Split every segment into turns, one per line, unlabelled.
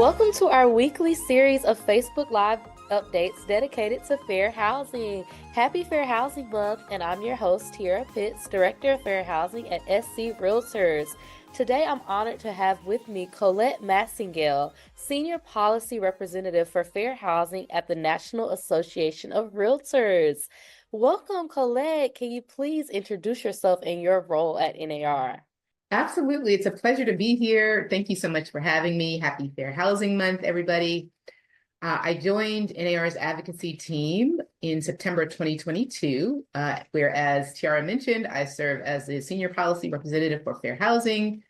Welcome to our weekly series of Facebook Live updates dedicated to fair housing. Happy Fair Housing Month, and I'm your host, Tiara Pitts, Director of Fair Housing at SCR Realtors. Today, I'm honored to have with me Colette Massengale, Senior Policy Representative for Fair Housing at the National Association of Realtors. Welcome, Colette. Can you please introduce yourself and your role at NAR?
Absolutely. It's a pleasure to be here. Thank you so much for having me. Happy Fair Housing Month, everybody. I joined NAR's advocacy team in September 2022, whereas Tiara mentioned, I serve as the Senior Policy Representative for Fair Housing.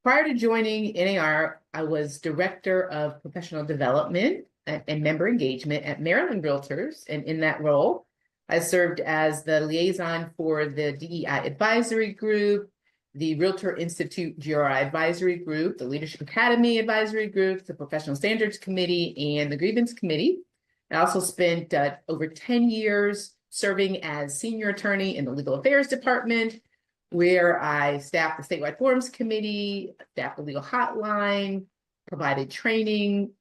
Prior to joining NAR, I was Director of Professional Development and Member Engagement at Maryland Realtors, and in that role, I served as the liaison for the DEI Advisory Group, the Realtor Institute GRI Advisory Group, the Leadership Academy Advisory Group, the Professional Standards Committee, and the Grievance Committee. I also spent over 10 years serving as senior attorney in the Legal Affairs Department, where I staffed the Statewide Forums Committee, staffed the Legal Hotline, provided training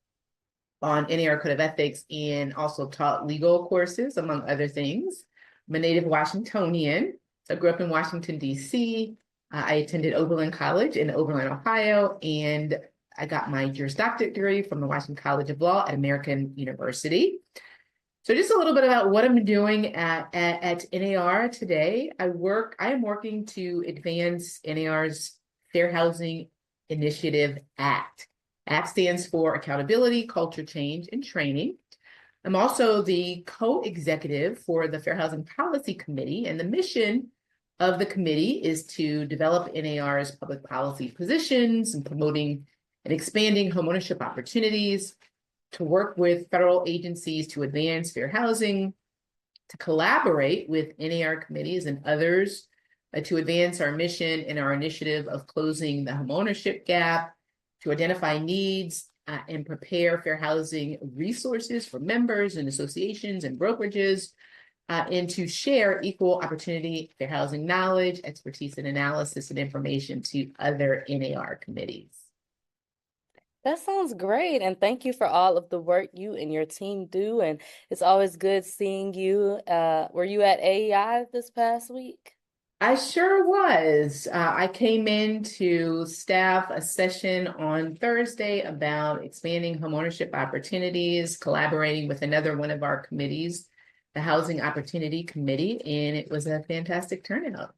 on NAR Code of Ethics, and also taught legal courses, among other things. I'm a native Washingtonian. So I grew up in Washington, D.C., I attended Oberlin College in Oberlin, Ohio, and I got my Juris Doctorate degree from the Washington College of Law at American University. So just a little bit about what I'm doing at NAR today. I am working to advance NAR's Fair Housing Initiative Act. ACT stands for Accountability, Culture Change, and Training. I'm also the co-executive for the Fair Housing Policy Committee, and the mission of the committee is to develop NAR's public policy positions and promoting and expanding homeownership opportunities, to work with federal agencies to advance fair housing, to collaborate with NAR committees and others to advance our mission and our initiative of closing the homeownership gap, to identify needs and prepare fair housing resources for members and associations and brokerages, and to share equal opportunity fair housing knowledge, expertise, and analysis and information to other NAR committees.
That sounds great. And thank you for all of the work you and your team do. And it's always good seeing you. Were you at AEI this past week?
I sure was. I came in to staff a session on Thursday about expanding homeownership opportunities, collaborating with another one of our committees, the Housing Opportunity Committee, and it was a fantastic turnout.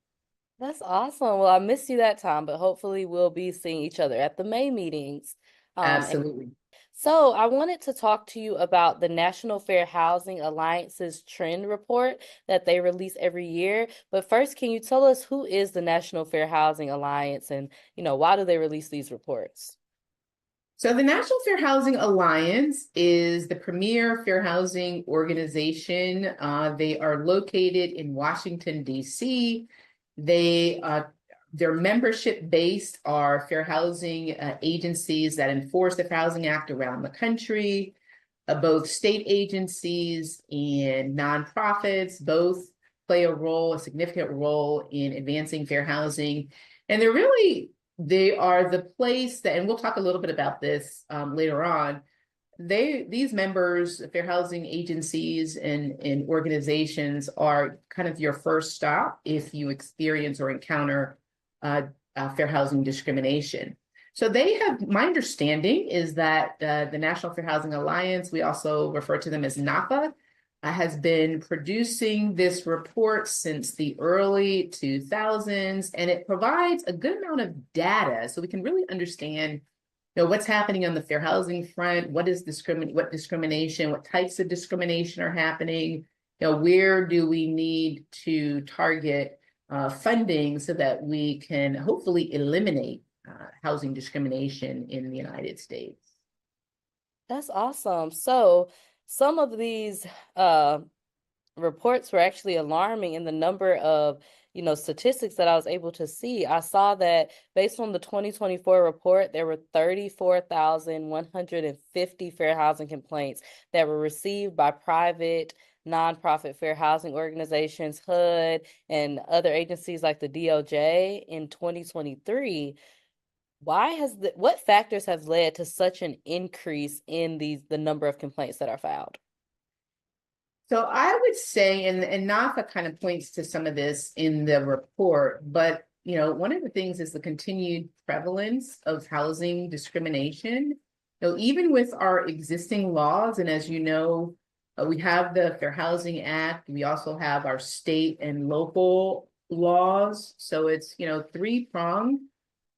That's awesome. Well, I missed you that time, but hopefully we'll be seeing each other at the May meetings.
Absolutely.
So I wanted to talk to you about the National Fair Housing Alliance's trend report that they release every year. But first, can you tell us who is the National Fair Housing Alliance and, why do they release these reports?
So the National Fair Housing Alliance is the premier fair housing organization. They are located in Washington, D.C. Their membership base are fair housing agencies that enforce the Fair Housing Act around the country. Both state agencies and nonprofits both play a significant role in advancing fair housing. And they are the place that, and we'll talk a little bit about this later on, these members, fair housing agencies and organizations are kind of your first stop if you experience or encounter fair housing discrimination. So my understanding is that the National Fair Housing Alliance, we also refer to them as NAFA, has been producing this report since the early 2000s, and it provides a good amount of data so we can really understand what's happening on the fair housing front, what discrimination, what types of discrimination are happening, where do we need to target funding so that we can hopefully eliminate housing discrimination in the United States.
That's awesome. So some of these reports were actually alarming in the number of statistics that I was able to see. I saw that based on the 2024 report, there were 34,150 fair housing complaints that were received by private nonprofit fair housing organizations, HUD, and other agencies like the DOJ in 2023. what factors have led to such an increase in the number of complaints that are filed?
So I would say, and NAFA kind of points to some of this in the report, but one of the things is the continued prevalence of housing discrimination. Even with our existing laws, and as you know, we have the Fair Housing Act. We also have our state and local laws. So it's, three-pronged.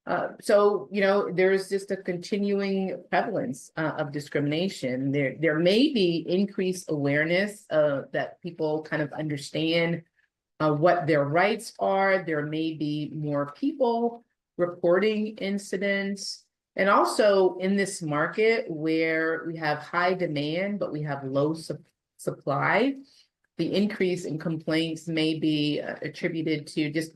There's just a continuing prevalence of discrimination. There may be increased awareness that people kind of understand what their rights are. There may be more people reporting incidents. And also in this market where we have high demand, but we have low supply, the increase in complaints may be attributed to just,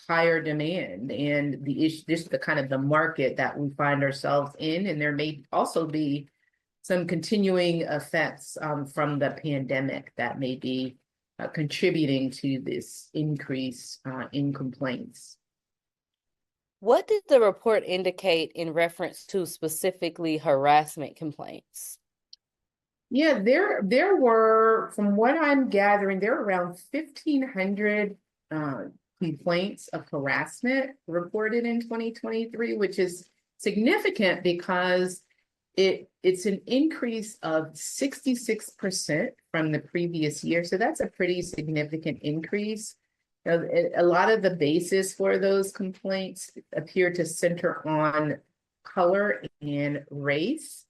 higher demand and the issue, just the kind of the market that we find ourselves in. And there may also be some continuing effects from the pandemic that may be contributing to this increase in complaints.
What did the report indicate in reference to specifically harassment complaints?
Yeah, there were, from what I'm gathering, there were around 1,500 complaints of harassment reported in 2023, which is significant because it's an increase of 66% from the previous year. So that's a pretty significant increase. A lot of the basis for those complaints appear to center on color and race.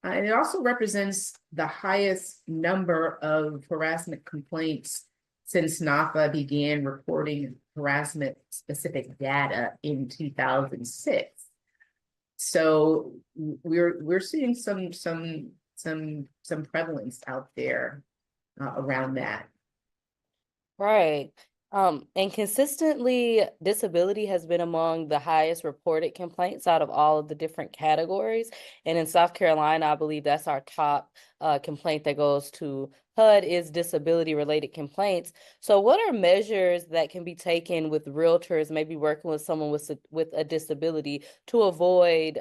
And it also represents the highest number of harassment complaints since NAFA began reporting harassment specific data in 2006. So we're seeing some prevalence out there around that.
Right. And consistently, disability has been among the highest reported complaints out of all of the different categories. And in South Carolina, I believe that's our top complaint that goes to HUD is disability-related complaints. So what are measures that can be taken with realtors, maybe working with someone with a disability to avoid,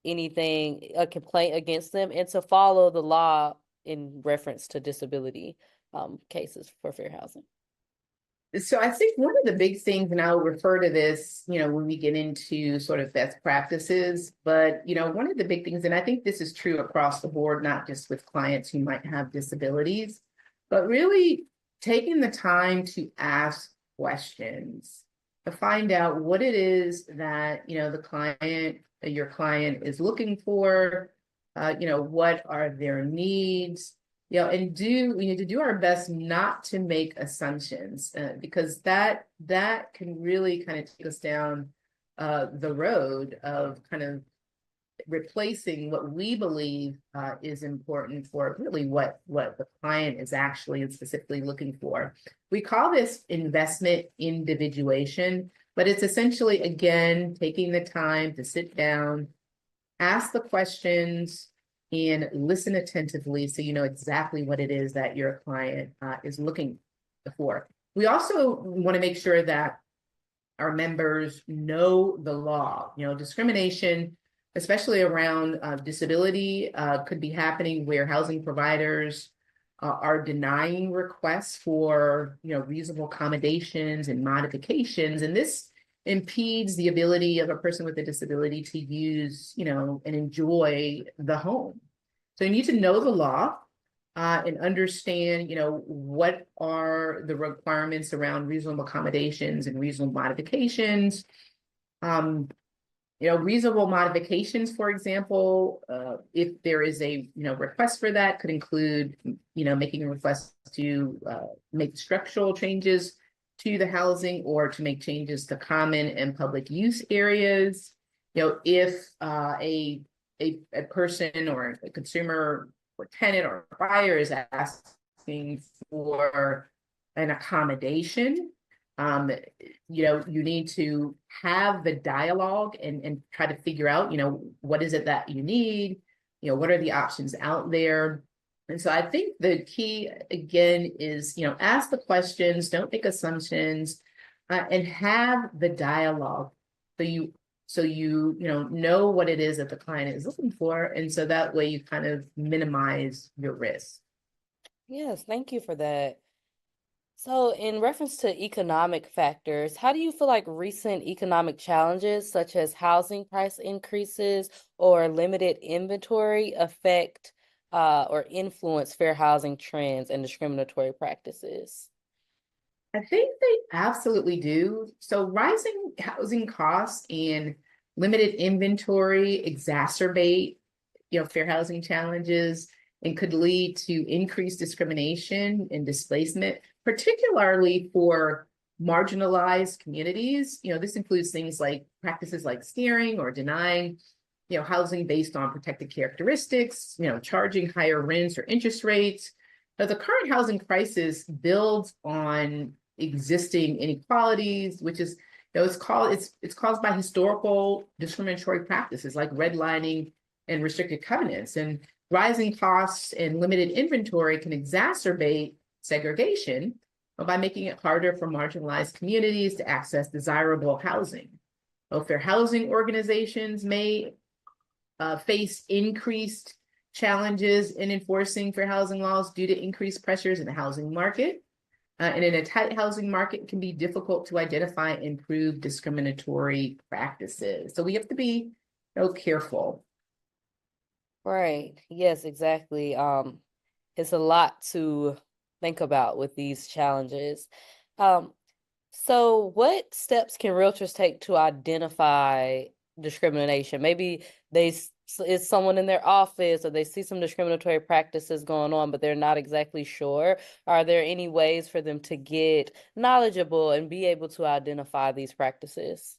anything, a complaint against them, and to follow the law in reference to disability cases for fair housing?
So I think one of the big things, and I'll refer to this, when we get into sort of best practices, but, one of the big things, and I think this is true across the board, not just with clients who might have disabilities, but really taking the time to ask questions to find out what it is that, your client is looking for, what are their needs, and we need to do our best not to make assumptions because that can really kind of take us down the road of kind of replacing what we believe is important for really what the client is actually and specifically looking for. We call this investment individuation, but it's essentially, again, taking the time to sit down, ask the questions, and listen attentively so you know exactly what it is that your client is looking for. We also want to make sure that our members know the law. Discrimination, especially around disability, could be happening where housing providers are denying requests for reasonable accommodations and modifications, and this impedes the ability of a person with a disability to use, and enjoy the home. So you need to know the law and understand, what are the requirements around reasonable accommodations and reasonable modifications. Reasonable modifications, for example, if there is a, request for that, could include, making a request to make structural changes to the housing or to make changes to common and public use areas. If a person or a consumer or tenant or buyer is asking for an accommodation, you need to have the dialogue and try to figure out, what is it that you need? What are the options out there? And so I think the key, again, is, ask the questions, don't make assumptions, and have the dialogue. So you so you know what it is that the client is looking for, and so that way you kind of minimize your risk.
Yes, thank you for that. So, in reference to economic factors, how do you feel like recent economic challenges, such as housing price increases or limited inventory, affect or influence fair housing trends and discriminatory practices?
I think they absolutely do. So rising housing costs and limited inventory exacerbate, fair housing challenges and could lead to increased discrimination and displacement, particularly for marginalized communities. This includes things like practices like steering or denying, housing based on protected characteristics, charging higher rents or interest rates. Now, the current housing crisis builds on existing inequalities, which is, it's caused by historical discriminatory practices like redlining and restricted covenants. And rising costs and limited inventory can exacerbate segregation by making it harder for marginalized communities to access desirable housing. Fair housing organizations may face increased challenges in enforcing fair housing laws due to increased pressures in the housing market. And in a tight housing market, it can be difficult to identify and prove discriminatory practices. So we have to be careful.
Right. Yes, exactly. It's a lot to think about with these challenges. Um, so what steps can realtors take to identify discrimination? Maybe it's someone in their office or they see some discriminatory practices going on, but they're not exactly sure. Are there any ways for them to get knowledgeable and be able to identify these practices?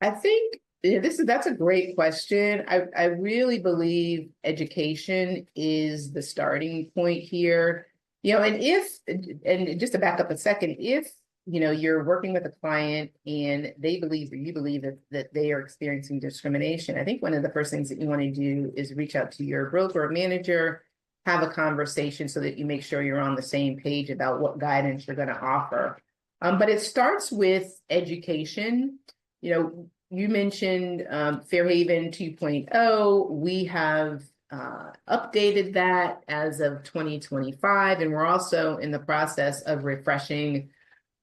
I think that's a great question. I really believe education is the starting point here. And just to back up a second, if you're working with a client and they believe or you believe that they are experiencing discrimination, I think one of the first things that you want to do is reach out to your broker or manager, have a conversation so that you make sure you're on the same page about what guidance you're going to offer. But it starts with education. You mentioned Fairhaven 2.0. We have updated that as of 2025, and we're also in the process of refreshing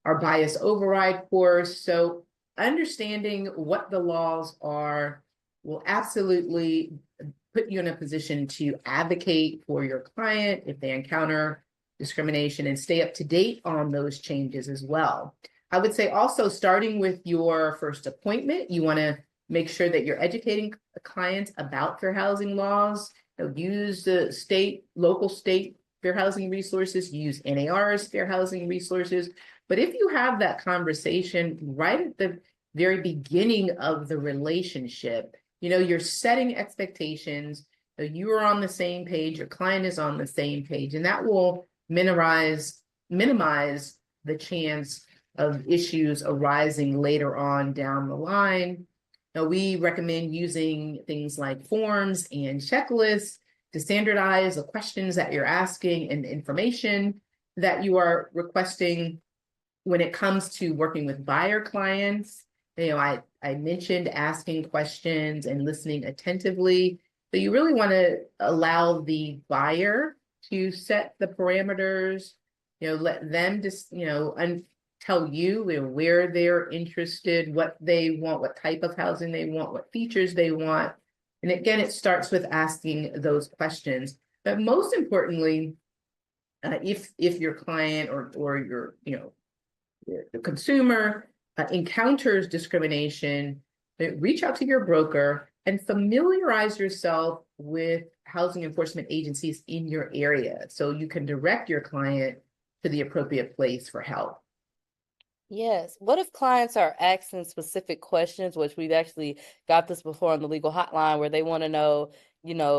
our bias override course. So understanding what the laws are will absolutely put you in a position to advocate for your client if they encounter discrimination and stay up to date on those changes as well. I would say also starting with your first appointment, you want to make sure that you're educating clients about fair housing laws. Use the local state fair housing resources, use NAR's fair housing resources. But if you have that conversation right at the very beginning of the relationship, you're setting expectations, you are on the same page, your client is on the same page, and that will minimize the chance of issues arising later on down the line. Now, we recommend using things like forms and checklists to standardize the questions that you're asking and the information that you are requesting. When it comes to working with buyer clients, I mentioned asking questions and listening attentively. So you really want to allow the buyer to set the parameters, let them just, tell you where they're interested, what they want, what type of housing they want, what features they want. And again, it starts with asking those questions. But most importantly, if your client or your the consumer encounters discrimination, reach out to your broker and familiarize yourself with housing enforcement agencies in your area so you can direct your client to the appropriate place for help.
Yes. What if clients are asking specific questions, which we've actually got this before on the legal hotline, where they want to know,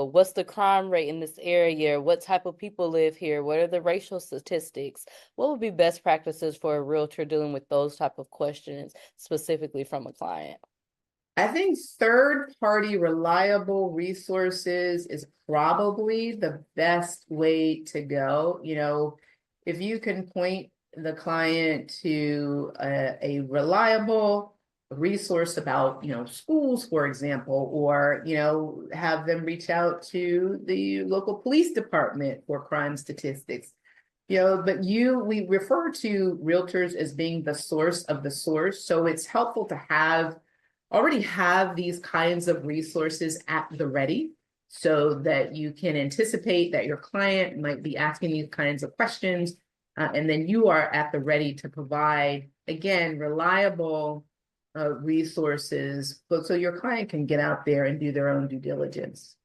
what's the crime rate in this area? What type of people live here? What are the racial statistics? What would be best practices for a realtor dealing with those type of questions specifically from a client?
I think third-party reliable resources is probably the best way to go. If you can point the client to a reliable resource about, schools, for example, or, have them reach out to the local police department for crime statistics. But we refer to realtors as being the source of the source. So it's helpful to already have these kinds of resources at the ready so that you can anticipate that your client might be asking these kinds of questions. And then you are at the ready to provide, again, reliable resources, so your client can get out there and do their own due diligence.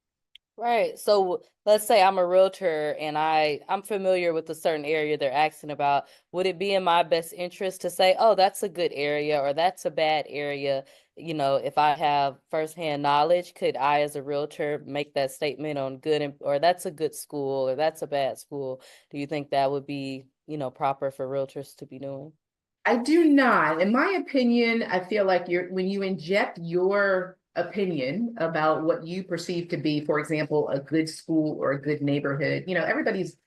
Right. So let's say I'm a realtor and I'm familiar with a certain area they're asking about. Would it be in my best interest to say, oh, that's a good area or that's a bad area? If I have firsthand knowledge, could I, as a realtor, make that statement on or that's a good school or that's a bad school? Do you think that would be, proper for realtors to be doing?
I do not. In my opinion, I feel like when you inject your opinion about what you perceive to be, for example, a good school or a good neighborhood, everybody's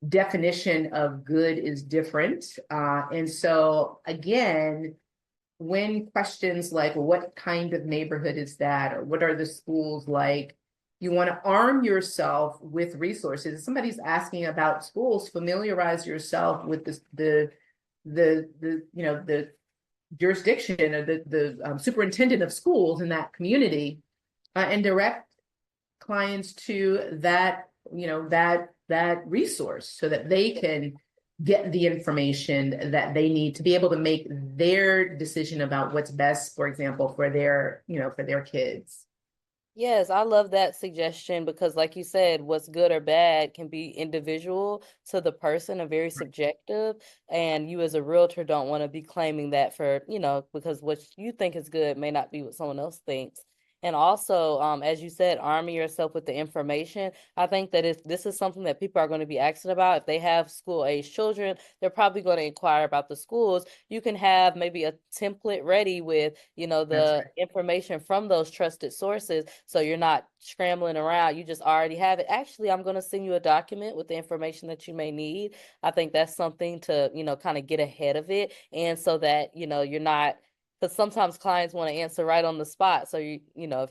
definition of good is different. And so again, when questions like what kind of neighborhood is that, or what are the schools like, you want to arm yourself with resources. If somebody's asking about schools, familiarize yourself with the jurisdiction or the superintendent of schools in that community, and direct clients to that resource so that they can get the information that they need to be able to make their decision about what's best, for example, for their kids.
Yes, I love that suggestion because, like you said, what's good or bad can be individual to the person and very subjective. And you, as a realtor, don't want to be claiming that because what you think is good may not be what someone else thinks. And also, as you said, arming yourself with the information. I think that if this is something that people are going to be asking about, if they have school-age children, they're probably going to inquire about the schools. You can have maybe a template ready with,
That's
the
right.
information from those trusted sources. So you're not scrambling around. You just already have it. Actually, I'm going to send you a document with the information that you may need. I think that's something to, kind of get ahead of it. And so that, you're not, because sometimes clients want to answer right on the spot. So if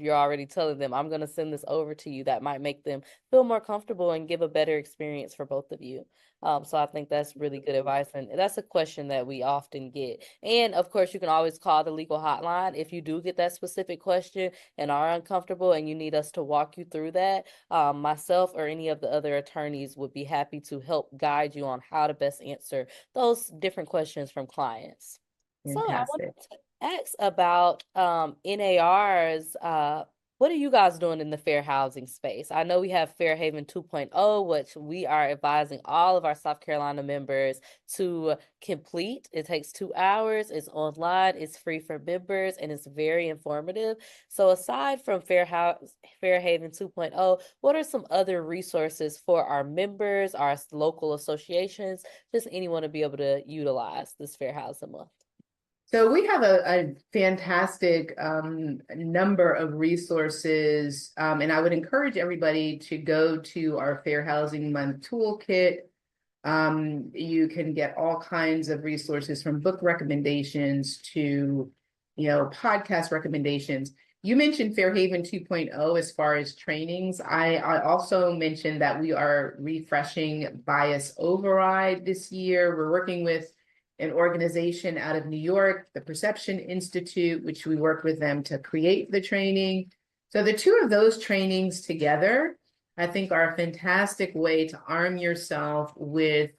you're already telling them, I'm going to send this over to you, that might make them feel more comfortable and give a better experience for both of you. So I think that's really good advice. And that's a question that we often get. And of course, you can always call the legal hotline if you do get that specific question and are uncomfortable and you need us to walk you through that. Myself or any of the other attorneys would be happy to help guide you on how to best answer those different questions from clients. So I wanted
Fantastic.
to ask about NARs. What are you guys doing in the fair housing space? I know we have Fair Haven 2.0, which we are advising all of our South Carolina members to complete. It takes 2 hours, it's online, it's free for members, and it's very informative. So aside from Fair Haven 2.0, what are some other resources for our members, our local associations, just anyone to be able to utilize this Fair Housing Month?
So we have a fantastic number of resources, and I would encourage everybody to go to our Fair Housing Month toolkit. You can get all kinds of resources from book recommendations to, podcast recommendations. You mentioned Fairhaven 2.0 as far as trainings. I also mentioned that we are refreshing bias override this year. We're working with an organization out of New York, the Perception Institute, which we work with them to create the training. So the two of those trainings together, I think, are a fantastic way to arm yourself with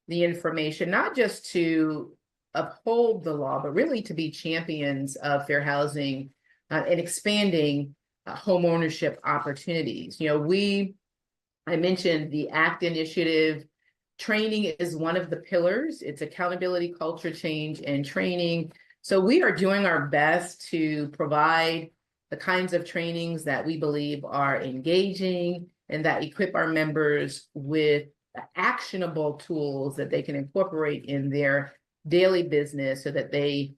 the information, not just to uphold the law, but really to be champions of fair housing and expanding home ownership opportunities. I mentioned the ACT initiative. Training is one of the pillars. It's accountability, culture change, and training. So we are doing our best to provide the kinds of trainings that we believe are engaging and that equip our members with actionable tools that they can incorporate in their daily business so that they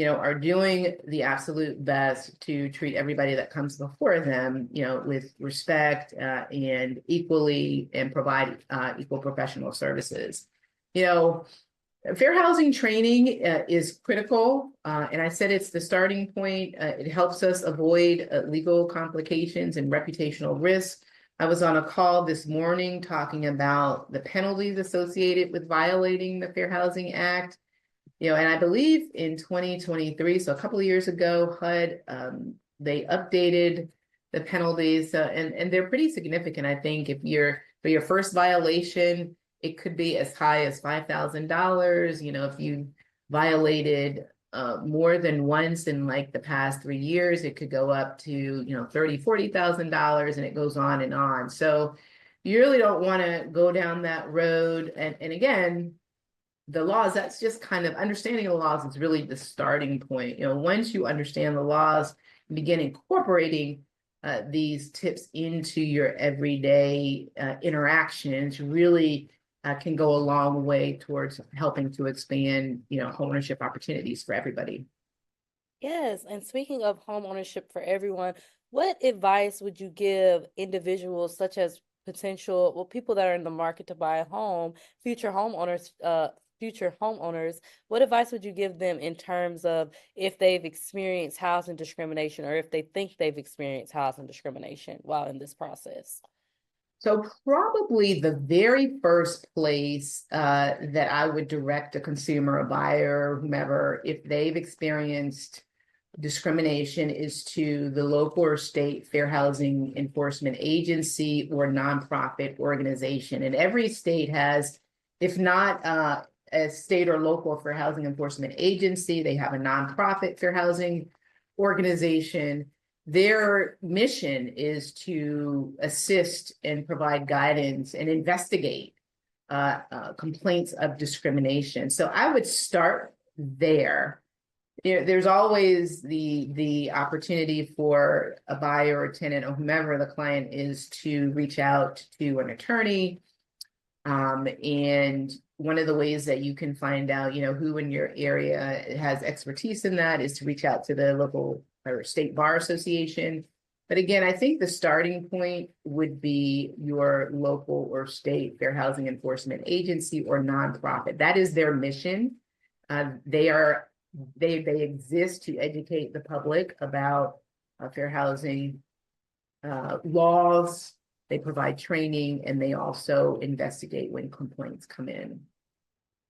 are doing the absolute best to treat everybody that comes before them, with respect and equally, and provide equal professional services. Fair housing training is critical, and I said it's the starting point. It helps us avoid legal complications and reputational risk. I was on a call this morning talking about the penalties associated with violating the Fair Housing Act. And I believe in 2023, so a couple of years ago, HUD, they updated the penalties, and they're pretty significant. I think for your first violation, it could be as high as $5,000. If you violated more than once in like the past 3 years, it could go up to, $30,000, $40,000, and it goes on and on. So you really don't want to go down that road. And again, the laws, that's just kind of understanding the laws is really the starting point. Once you understand the laws, begin incorporating these tips into your everyday interactions, really can go a long way towards helping to expand, homeownership opportunities for everybody.
Yes, and speaking of home ownership for everyone, what advice would you give individuals such as people that are in the market to buy a home, future homeowners, what advice would you give them in terms of if they've experienced housing discrimination or if they think they've experienced housing discrimination while in this process?
So probably the very first place that I would direct a consumer, a buyer, whomever, if they've experienced discrimination, is to the local or state fair housing enforcement agency or nonprofit organization. And every state has, if not a state or local fair housing enforcement agency, they have a nonprofit fair housing organization. Their mission is to assist and provide guidance and investigate complaints of discrimination. So I would start there. There's always the opportunity for a buyer or tenant or whomever the client is to reach out to an attorney. And one of the ways that you can find out, who in your area has expertise in that is to reach out to the local or state bar association. But again, I think the starting point would be your local or state fair housing enforcement agency or nonprofit. That is their mission. They exist to educate the public about fair housing laws. They provide training, and they also investigate when complaints come in.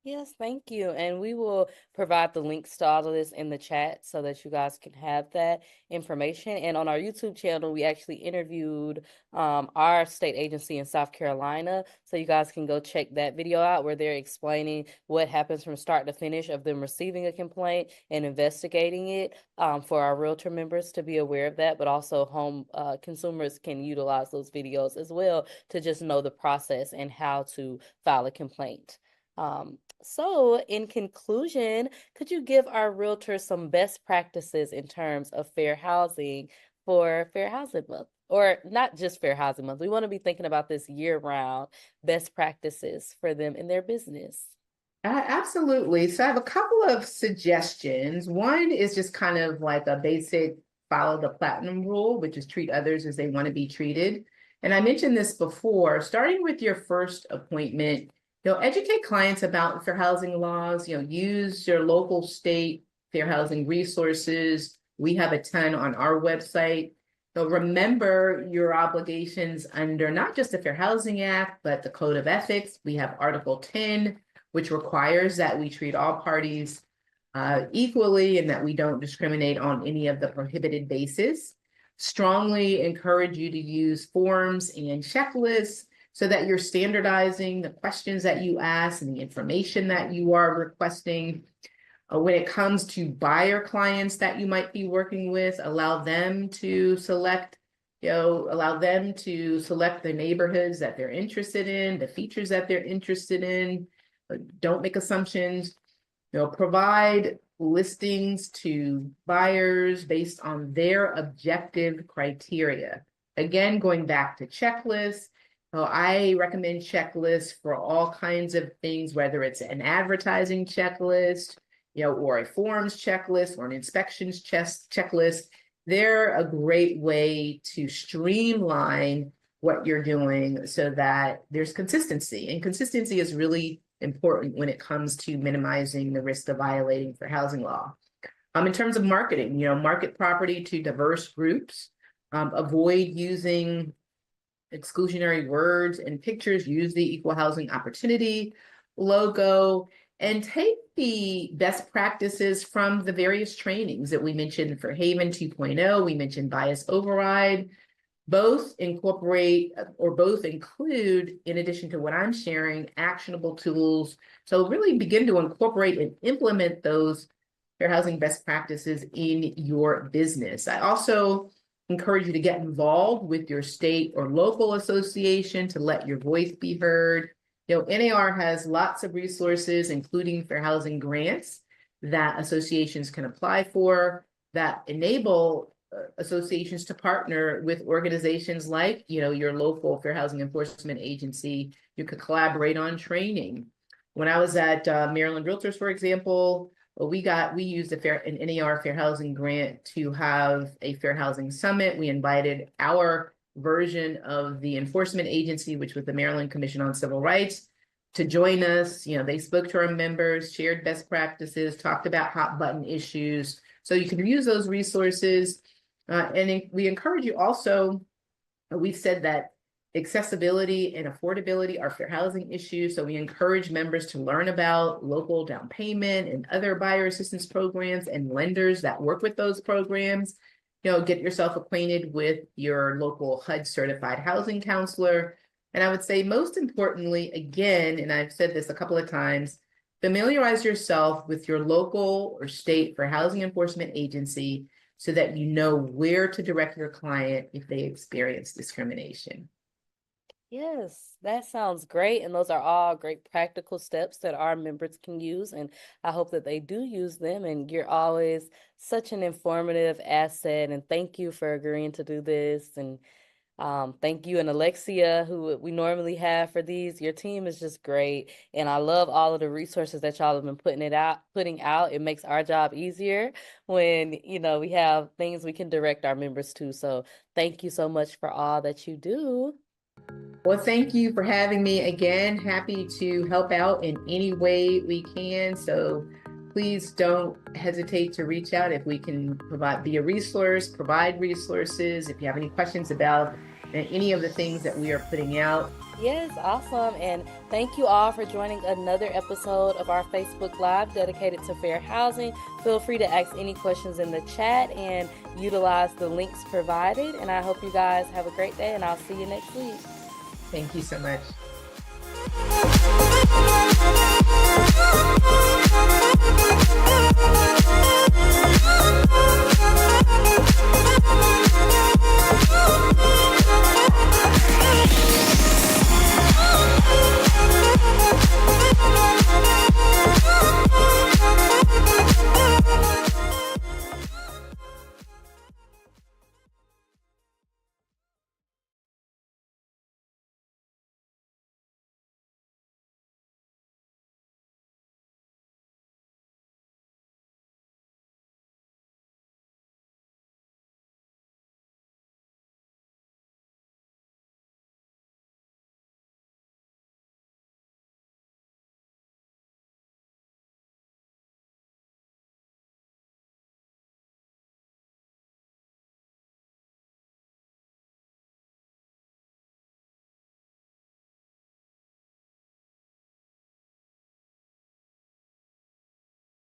Yes, thank you. And we will provide the links to all of this in the chat so that you guys can have that information. And on our YouTube channel, we actually interviewed our state agency in South Carolina. So you guys can go check that video out where they're explaining what happens from start to finish of them receiving a complaint and investigating it, for our realtor members to be aware of that, but also home consumers can utilize those videos as well to just know the process and how to file a complaint. So in conclusion, could you give our realtors some best practices in terms of fair housing for Fair Housing Month? Or not just Fair Housing Month. We want to be thinking about this year-round best practices for them in their business.
Absolutely. So I have a couple of suggestions. One is just kind of like a basic follow the platinum rule, which is treat others as they want to be treated. And I mentioned this before, starting with your first appointment, educate clients about fair housing laws, use your local state fair housing resources. We have a ton on our website. So remember your obligations under not just the Fair Housing Act, but the Code of Ethics. We have Article 10, which requires that we treat all parties equally and that we don't discriminate on any of the prohibited bases. Strongly encourage you to use forms and checklists so that you're standardizing the questions that you ask and the information that you are requesting. When it comes to buyer clients that you might be working with, allow them to select the neighborhoods that they're interested in, the features that they're interested in. Don't make assumptions. Provide listings to buyers based on their objective criteria. Again, going back to checklists. I recommend checklists for all kinds of things, whether it's an advertising checklist, or a forms checklist or an inspections checklist. They're a great way to streamline what you're doing so that there's consistency. And consistency is really important when it comes to minimizing the risk of violating fair housing law. In terms of marketing, market property to diverse groups, avoid using exclusionary words and pictures, use the equal housing opportunity logo, and take the best practices from the various trainings that we mentioned for Haven 2.0. We mentioned bias override. Both incorporate or both include, in addition to what I'm sharing, actionable tools. So really begin to incorporate and implement those fair housing best practices in your business. I also encourage you to get involved with your state or local association to let your voice be heard. NAR has lots of resources, including fair housing grants that associations can apply for that enable associations to partner with organizations like, your local fair housing enforcement agency. You could collaborate on training. When I was at Maryland Realtors, for example, we used an NAR fair housing grant to have a fair housing summit. We invited our version of the enforcement agency, which was the Maryland Commission on Civil Rights, to join us. They spoke to our members, shared best practices, talked about hot button issues. So you can use those resources. And we encourage you also, we've said that accessibility and affordability are fair housing issues. So we encourage members to learn about local down payment and other buyer assistance programs and lenders that work with those programs. Get yourself acquainted with your local HUD certified housing counselor. And I would say most importantly, again, and I've said this a couple of times, familiarize yourself with your local or state fair housing enforcement agency so that you know where to direct your client if they experience discrimination.
Yes, that sounds great. And those are all great practical steps that our members can use. And I hope that they do use them. And you're always such an informative asset. And thank you for agreeing to do this. And thank you and Alexia, who we normally have for these. Your team is just great. And I love all of the resources that y'all have been putting out. It makes our job easier when, we have things we can direct our members to. So thank you so much for all that you do.
Well, thank you for having me again. Happy to help out in any way we can. So please don't hesitate to reach out if we can provide resources. If you have any questions about any of the things that we are putting out.
Yes, awesome. And thank you all for joining another episode of our Facebook Live dedicated to fair housing. Feel free to ask any questions in the chat and utilize the links provided. And I hope you guys have a great day, and I'll see you next week.
Thank you so much.
We'll be right back.